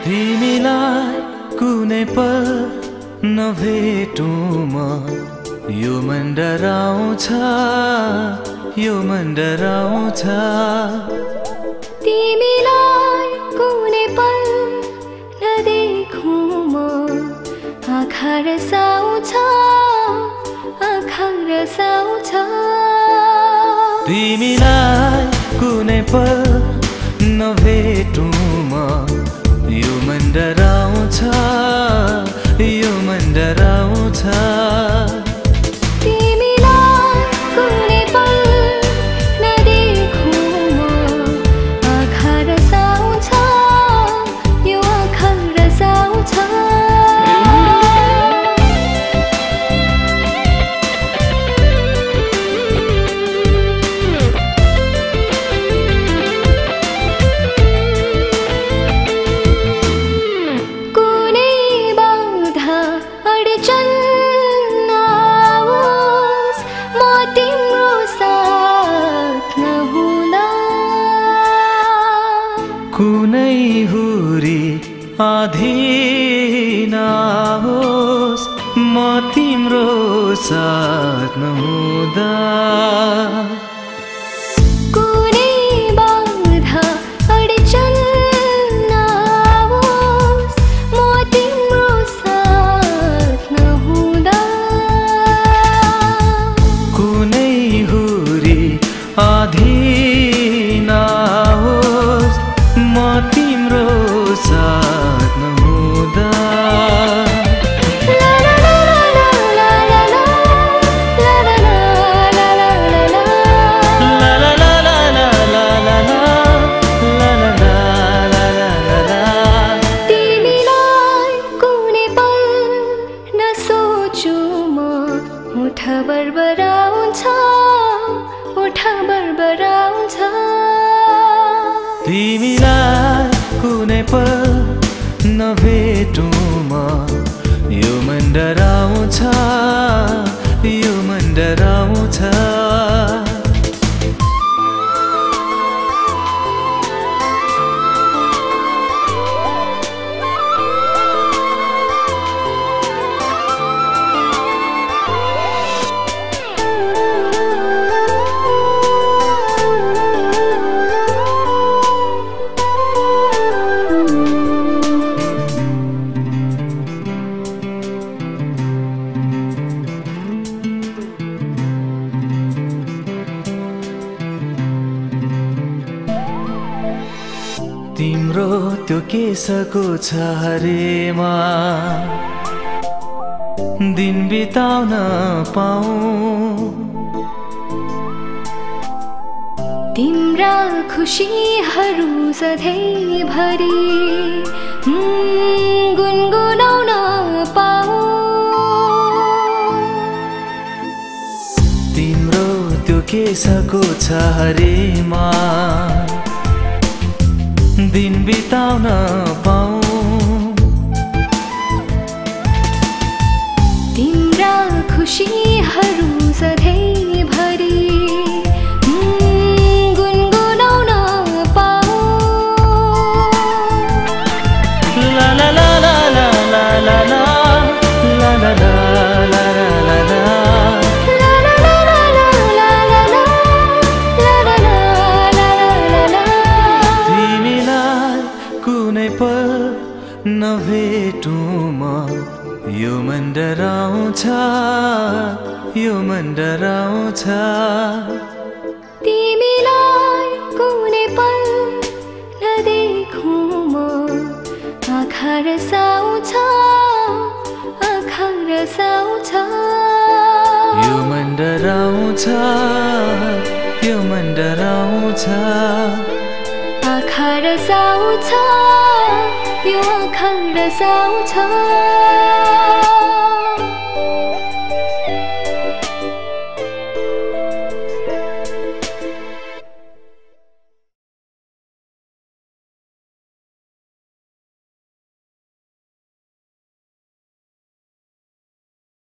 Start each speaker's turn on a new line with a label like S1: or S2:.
S1: तिमीलाई कुनै पल नभेटौँ म यो मन डराउँछ यो मन डराउँछ
S2: तिमीलाई कुनै पल नदेखौँ म आँखा रसाउँछ आँखा रसाउँछ
S1: तिमीलाई कुनै पल नभेटौँ म यो मन डराउँछ यो मन डराउँछ
S2: तिमीलाई कुनै पल नदेखौँ म आँखा रसाउँछ यो आँखा रसाउँछ
S1: कुनै हुरी आधी नहोस् म तिम्रो साथ नहुँदा
S2: कुनै बाधा अडचन नहोस् म तिम्रो साथ नहुँदा
S1: कुनै हुरी आधी नहोस् म तिम्रो साथ नहुँदा
S2: तिमीलाई कुनै पल नसोचु म ओठ बरबराउँछ ओठ बरबराउँछ
S1: तिमीलाई कुनै पल नभेटौँ म यो मन डराउँछ यो मन डराउँछ तिम्रो त्यो केसको छहारेमा दिन बिताउन पाऊँ
S2: तिम्रा खुशीहरू सधैँभरि गुनगुनाउन पाऊँ
S1: तिम्रो त्यो केसको छहारेमा दिन बिताउन पाऊँ
S2: तिम्रा खुशीहरू सधैँभरि गुनगुनाउन पाऊँ
S1: ला ला ला ला ला ला ला ला ला ला ला ला नभेटौँ म यो मन डराउँछ यो मन डराउँछ
S2: तिमीलाई कुनै पल नदेखौँ म आँखा रसाउँछ आँखा रसाउँछ
S1: यो मन डराउँछ यो मन डराउँछ
S2: आँखा रसाउँछ यो आँखा रसाउँछ